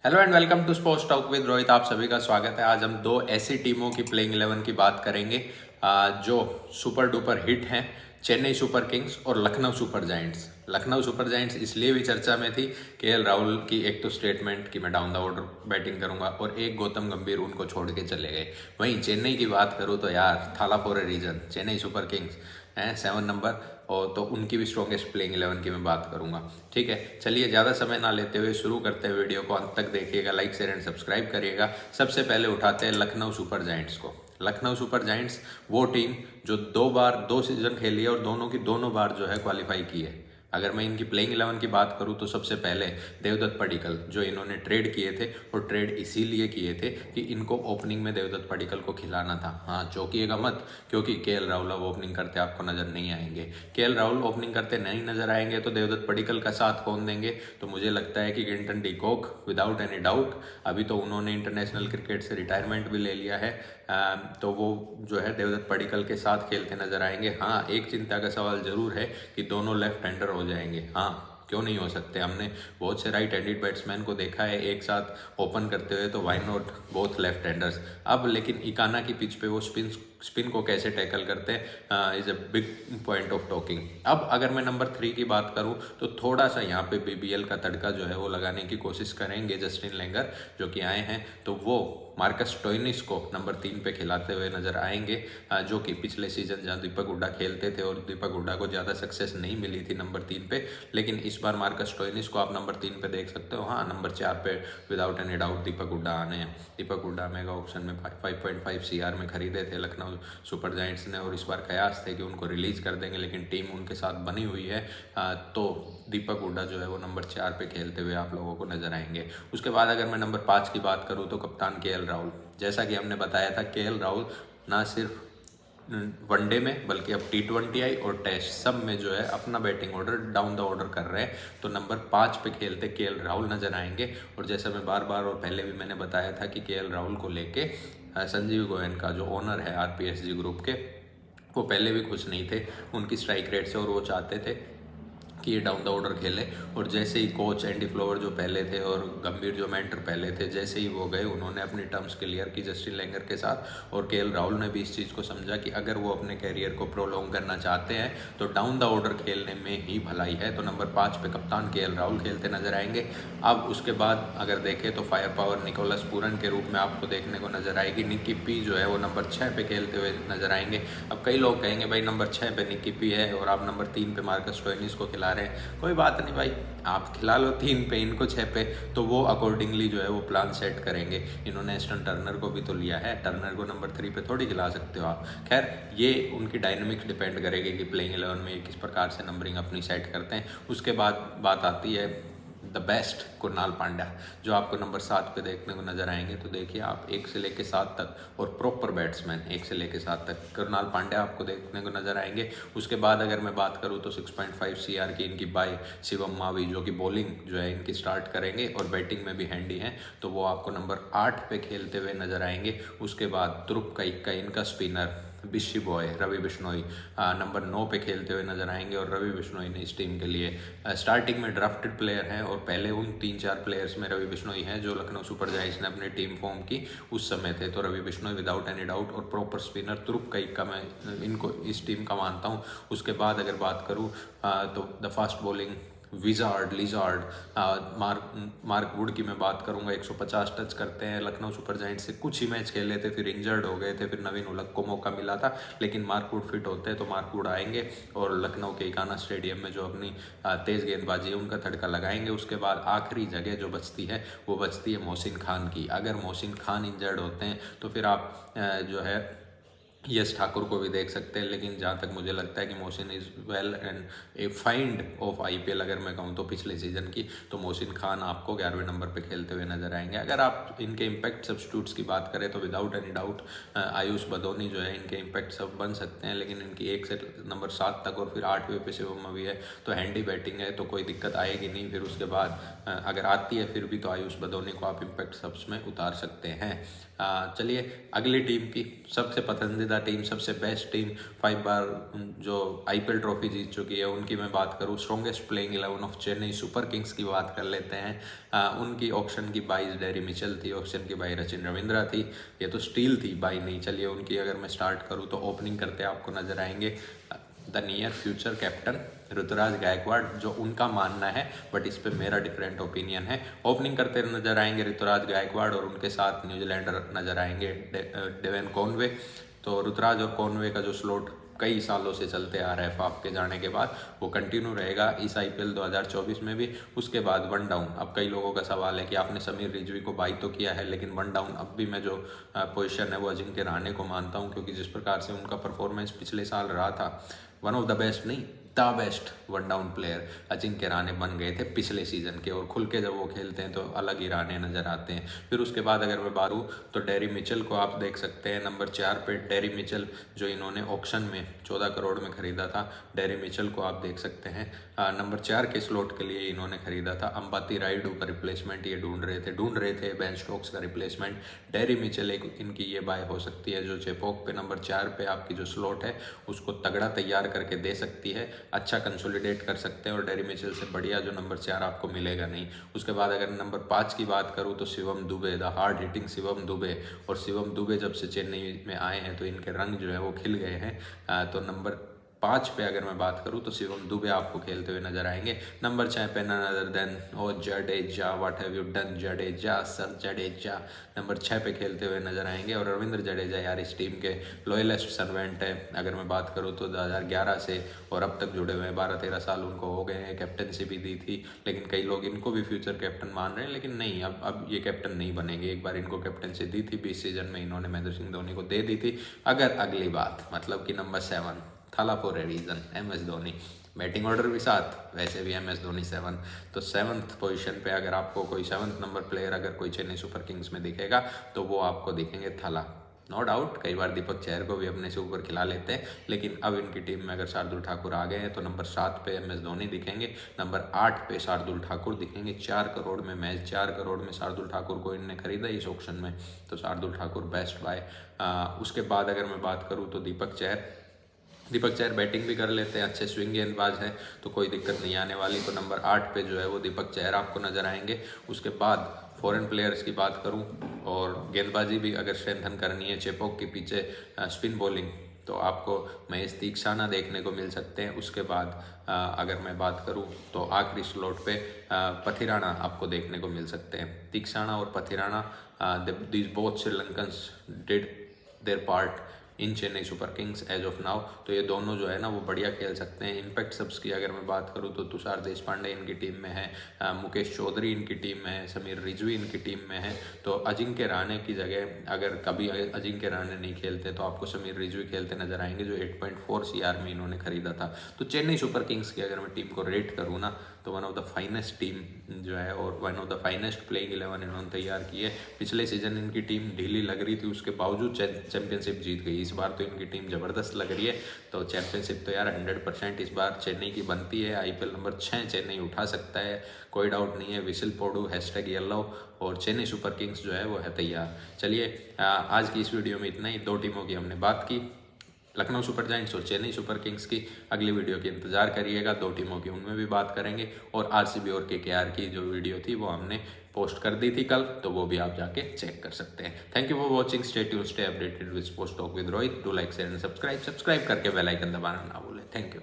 Hello and welcome to sports talk with Rohit. आप सभी का स्वागत है। आज हम दो ऐसी टीमों की प्लेइंग 11 की बात करेंगे जो सुपर डुपर हिट हैं, चेन्नई सुपर किंग्स और Lucknow super giants. Lucknow super giants इसलिए भी चर्चा में थी केएल राहुल की एक तो स्टेटमेंट कि मैं डाउन द ऑर्डर बैटिंग करूंगा और एक गौतम गंभीर उनको छोड़ के चले गए। वहीं चेन्नई की बात करूँ तो यार Thala for a reason, Chennai super kings हैं 7 नंबर और तो उनकी भी स्ट्रॉन्गेस्ट प्लेइंग 11 की मैं बात करूंगा। ठीक है, चलिए ज़्यादा समय ना लेते हुए शुरू करते हैं। वीडियो को अंत तक देखिएगा, लाइक शेयर एंड सब्सक्राइब करिएगा। सबसे पहले उठाते हैं लखनऊ सुपर जायंट्स को। लखनऊ सुपर जायंट्स वो टीम जो दो सीजन खेली है और दोनों की दोनों बार जो है क्वालिफाई की है। अगर मैं इनकी प्लेइंग 11 की बात करूं तो सबसे पहले देवदत्त पडिक्कल जो इन्होंने ट्रेड किए थे, और ट्रेड इसीलिए किए थे कि इनको ओपनिंग में देवदत्त पडिक्कल को खिलाना था। हाँ, चौंकिएगा मत, क्योंकि केएल राहुल अब ओपनिंग करते आपको नजर नहीं आएंगे। केएल राहुल ओपनिंग करते नहीं नजर आएंगे तो देवदत्त पडिक्कल का साथ कौन देंगे? तो मुझे लगता है कि Quinton de Kock, without any doubt. अभी तो उन्होंने इंटरनेशनल क्रिकेट से रिटायरमेंट भी ले लिया है, तो वो जो है देवदत्त पडिक्कल के साथ खेलते नजर आएंगे। हाँ, एक चिंता का सवाल जरूर है कि दोनों लेफ्ट हैंडर हो जाएंगे। हाँ, क्यों नहीं हो सकते? हमने बहुत से राइट हैंडेड बैट्समैन को देखा है एक साथ ओपन करते हुए, तो why not both left handers. अब लेकिन इकाना की पिच पे वो स्पिन को कैसे टैकल करते हैं is a big point of talking. अब अगर मैं नंबर 3 की बात करूं तो थोड़ा सा यहाँ पे बीबीएल का तड़का जो है वो लगाने की कोशिश करेंगे जस्टिन लेंगर जो कि आए हैं, तो वो मार्कस स्टोइनिस को नंबर 3 पे खिलाते हुए नजर आएंगे, जो कि पिछले सीजन जहाँ दीपक हुड्डा खेलते थे और दीपक हुड्डा को ज़्यादा सक्सेस नहीं मिली थी नंबर 3 पे, लेकिन इस बार मार्कस स्टोइनिस को आप नंबर 3 पे देख सकते हो। हाँ, नंबर 4 पे विदाउट एनी डाउट दीपक हुड्डा आने हैं। दीपक हुड्डा मेगा ऑक्शन में 5.5 सीआर में खरीदे थे लखनऊ सुपर जायंट्स ने, और इस बार कयास थे कि उनको रिलीज कर देंगे, लेकिन टीम उनके साथ बनी हुई है। तो दीपक हुड्डा जो है वो नंबर 4 पे खेलते हुए आप लोगों को नजर आएंगे। उसके बाद अगर मैं नंबर 5 की बात करूँ तो कप्तान केएल राहुल। जैसा कि हमने बताया था, केएल राहुल ना सिर्फ वनडे में बल्कि अब T20 आई और टेस्ट सब में जो है अपना batting order down the order कर रहे हैं, तो नंबर 5 पे खेलते केएल राहुल नजर आएंगे। और जैसा मैं बार बार और पहले भी मैंने बताया था कि केएल राहुल को लेके संजीव गोयन का जो ओनर है आरपीएसजी ग्रुप के, वो पहले भी खुश नहीं थे उनकी स्ट्राइक रेट से, और वो चाहते थे कि ये डाउन द ऑर्डर खेले। और जैसे ही कोच एंडी फ्लोवर जो पहले थे और गंभीर जो मेंटर पहले थे, जैसे ही वो गए उन्होंने अपनी टर्म्स क्लियर की जस्टिन लेंगर के साथ, और केएल राहुल ने भी इस चीज़ को समझा कि अगर वो अपने कैरियर को प्रोलॉन्ग करना चाहते हैं तो डाउन द ऑर्डर खेलने में ही भलाई है। तो नंबर 5 पे कप्तान केएल राहुल खेलते नजर आएंगे। अब उसके बाद अगर देखें तो फायर पावर निकोलस पूरन के रूप में आपको देखने को नजर आएगी। निक्की पी जो है वो नंबर 6 पे खेलते हुए नजर आएंगे। अब कई लोग कहेंगे भाई नंबर 6 पे निक्की पी है और आप नंबर 3 पे मार्कस स्टोइनिस को खिला रहे हैं। कोई बात नहीं भाई, आप खिला लो 3 पे, इनको 6 पे, तो वो अकॉर्डिंगली जो है वो प्लान सेट करेंगे। इन्होंने एस्टन टर्नर को भी तो लिया है, टर्नर को नंबर 3 पे थोड़ी खिला सकते हो आप। खैर, ये उनकी डायनेमिक्स डिपेंड करेगी कि प्लेइंग 11 में किस प्रकार से नंबरिंग अपनी सेट करते हैं। उसके बाद बात आती है द बेस्ट कुणाल पांड्या, जो आपको नंबर 7 पे देखने को नजर आएंगे। तो देखिए आप 1 से लेकर 7 तक, और प्रॉपर बैट्समैन 1 से लेकर 7 तक कुणाल पांड्या आपको देखने को नजर आएंगे। उसके बाद अगर मैं बात करूँ तो 6.5 सीआर की इनकी बाय शिवम मावी, जो कि बॉलिंग जो है इनकी स्टार्ट करेंगे और बैटिंग में भी हैंडी हैं, तो वो आपको नंबर 8 पे खेलते हुए नजर आएंगे। उसके बाद ध्रुव का इनका spinner Bishi boy Ravi Bishnoi number 9 पे खेलते हुए नजर आएंगे। और रवि बिश्नोई ने इस टीम के लिए स्टार्टिंग में ड्राफ्टेड प्लेयर हैं, और पहले उन 3-4 प्लेयर्स में रवि बिश्नोई हैं जो लखनऊ सुपर जायंट्स ने अपनी टीम फॉर्म की उस समय थे। तो Ravi Bishnoi without any doubt, और प्रॉपर स्पिनर ध्रुव का मैं इनको इस टीम का मानता हूँ। उसके बाद अगर बात करूँ तो the fast bowling lizard Mark Wood की मैं बात करूंगा। 150 टच करते हैं, लखनऊ सुपर जायंट्स से कुछ ही मैच खेले थे, फिर इंजर्ड हो गए थे, फिर नवीन उलक को मौका मिला था, लेकिन मार्क वुड फिट होते हैं तो मार्क वुड आएंगे और लखनऊ के इकाना स्टेडियम में जो अपनी तेज़ गेंदबाजी है उनका तड़का लगाएंगे। उसके बाद आखिरी जगह जो बचती है वो बचती है मोहसिन खान की। अगर मोहसिन खान इंजर्ड होते हैं तो फिर आप जो है यश ठाकुर को भी देख सकते हैं, लेकिन जहाँ तक मुझे लगता है कि Mohsin is well and A find of IPL अगर मैं कहूँ तो पिछले सीजन की, तो मोहसिन खान आपको 11वें नंबर पे खेलते हुए नजर आएंगे। अगर आप इनके इम्पैक्ट सब्स्टिट्यूट्स की बात करें तो without any doubt Ayush Badoni जो है इनके इम्पैक्ट सब बन सकते हैं, लेकिन इनकी 1 से नंबर 7 तक और फिर 8वें पे शिवम भी है, तो हैंडी बैटिंग है तो कोई दिक्कत आएगी नहीं। फिर उसके बाद अगर आती है फिर भी तो आयुष बदोनी को आप इम्पैक्ट सब्स में उतार सकते हैं। चलिए अगली टीम की सबसे पसंदीदा पसंदीदा टीम, सबसे बेस्ट टीम, 5 बार जो IPL ट्रॉफी जीत चुकी है, उनकी मैं बात करूँ, strongest playing 11 of Chennai super Kings की बात कर लेते हैं। उनकी ऑक्शन की बाई डेरी मिचेल थी, ऑक्शन की बाई सचिन रविंद्रा थी, ये तो स्टील थी, बाई नहीं। चलिए उनकी अगर मैं स्टार्ट करूँ तो ओपनिंग करते आपको नजर आएंगे the near future captain Ruturaj Gaikwad, जो उनका मानना है, बट इस पे मेरा डिफरेंट ओपिनियन है। ओपनिंग करते नजर आएंगे ऋतुराज गायकवाड़ और उनके साथ न्यूजीलैंडर नजर आएंगे डेवन कॉनवे। तो ऋतुराज और कॉनवे का जो स्लॉट कई सालों से चलते आ रहा है फाफ के जाने के बाद, वो कंटिन्यू रहेगा इस IPL 2024 में भी। उसके बाद वन डाउन, अब कई लोगों का सवाल है कि आपने समीर रिजवी को बाई तो किया है, लेकिन वन डाउन अब भी मैं जो पोजीशन है वो अजिंक्य रहाणे को मानता हूँ, क्योंकि जिस प्रकार से उनका परफॉर्मेंस पिछले साल रहा था, वन ऑफ द बेस्ट नहीं, the best one down player Ajinkya Rahane बन गए थे पिछले सीजन के, और खुल के जब वो खेलते हैं तो अलग ही रहाणे नजर आते हैं। फिर उसके बाद अगर मैं बात करूँ तो डेरी मिचेल को आप देख सकते हैं नंबर 4 पे। डेरी मिचेल जो इन्होंने ऑक्शन में 14 करोड़ में खरीदा था, डेरी मिचेल को आप देख सकते हैं नंबर 4 के स्लॉट के लिए इन्होंने खरीदा था। अंबाती रायडू का रिप्लेसमेंट ये ढूंढ रहे थे बेन स्टोक्स का रिप्लेसमेंट। डेरी मिचेल एक इनकी ये बाय हो सकती है, जो चेपॉक पे नंबर 4 पे आपकी जो स्लॉट है उसको तगड़ा तैयार करके दे सकती है, अच्छा कंसोलिडेट कर सकते हैं, और डेरी मिचेल से बढ़िया जो नंबर 4 आपको मिलेगा नहीं। उसके बाद अगर नंबर 5 की बात करूँ तो Shivam Dube, the hard hitting Shivam Dube. और शिवम दुबे जब से चेन्नई में आए हैं तो इनके रंग जो है वो खिल गए हैं। तो नंबर 5 पे अगर मैं बात करूँ तो शिवम दुबे आपको खेलते हुए नजर आएंगे। नंबर 6 पे none other than oh Jadeja, what have you done Jadeja, sir Jadeja number 6 पे खेलते हुए नजर आएंगे। और रविंद्र जडेजा यार इस टीम के लॉयलेस्ट सर्वेंट है, अगर मैं बात करूँ तो 2011 से और अब तक जुड़े हुए हैं, 12-13 साल उनको हो गए हैं। कैप्टनसी भी दी थी, लेकिन कई लोग इनको भी फ्यूचर कैप्टन मान रहे हैं, लेकिन नहीं, अब ये कैप्टन नहीं बनेंगे। एक बार इनको कैप्टनसी दी थी 20 सीजन में, इन्होंने महेंद्र सिंह धोनी को दे दी थी। अगर अगली बात मतलब कि number 7 Thala for a reason, MS Dhoni, batting order भी साथ, वैसे भी MS धोनी 7, तो 7th पोजीशन पे अगर आपको कोई 7th नंबर प्लेयर अगर कोई चेन्नई सुपर किंग्स में दिखेगा तो वो आपको दिखेंगे थाला। नो डाउट कई बार दीपक चहर को भी अपने से ऊपर खिला लेते हैं, लेकिन अब इनकी टीम में अगर शार्दुल ठाकुर आ गए हैं तो नंबर 7 पे MS धोनी दिखेंगे, नंबर 8 पे शार्दुल ठाकुर दिखेंगे। 4 करोड़ में मैच, 4 करोड़ में शार्दुल ठाकुर को इनने खरीदा इस ऑक्शन में, तो शार्दुल ठाकुर बेस्ट बाय। उसके बाद अगर मैं बात करूँ तो दीपक चहर बैटिंग भी कर लेते हैं, अच्छे स्विंग गेंदबाज हैं, तो कोई दिक्कत नहीं आने वाली। तो नंबर 8 पे जो है वो दीपक चहर आपको नजर आएंगे। उसके बाद फॉरेन प्लेयर्स की बात करूं और गेंदबाजी भी अगर स्ट्रेंथन करनी है चेपॉक के पीछे स्पिन बॉलिंग, तो आपको महेश तीक्षाना देखने को मिल सकते हैं। उसके बाद अगर मैं बात करूं तो आखिरी स्लॉट पे पथिराना आपको देखने को मिल सकते हैं। तीक्षाना और Pathirana, these both Sri Lankans did their part in Chennai super Kings as of now, तो ये दोनों जो है ना वो बढ़िया खेल सकते हैं। इम्पैक्ट सब्स की अगर मैं बात करूँ तो तुषार देशपांडे इनकी टीम में है, मुकेश चौधरी इनकी टीम में है, समीर रिजवी इनकी टीम में है। तो अजिंक्य रहाणे की जगह अगर कभी अजिंक्य रहाणे नहीं खेलते तो आपको समीर रिजवी खेलते नजर आएंगे, जो 8.4 CR में इन्होंने खरीदा था। तो चेन्नई सुपर किंग्स की अगर मैं टीम को रेट करूँ ना तो one of the finest team जो है और one of the finest playing 11 इन्होंने तैयार की है। पिछले सीजन इनकी टीम ढीली लग रही थी, उसके बावजूद चैंपियनशिप जीत गई। इस बार तो इनकी टीम ज़बरदस्त लग रही है, तो चैंपियनशिप तो यार 100% इस बार चेन्नई की बनती है। IPL नंबर 6 चेन्नई उठा सकता है, कोई डाउट नहीं है। विसिल पोडू #येलो और चेन्नई सुपर किंग्स जो है वो है तैयार। चलिए आज की इस वीडियो में इतना ही। 2 टीमों की हमने बात की, लखनऊ सुपर जायंट्स और चेन्नई सुपर किंग्स की। अगली वीडियो की इंतजार करिएगा, 2 टीमों की उनमें भी बात करेंगे। और RCB और KKR की जो वीडियो थी वो हमने पोस्ट कर दी थी कल, तो वो भी आप जाके चेक कर सकते हैं। Thank you for watching, stay tuned, stay updated with sports talk with Rohit. Do like, share and subscribe करके बेल आइकन दबाना ना भूलें। Thank you.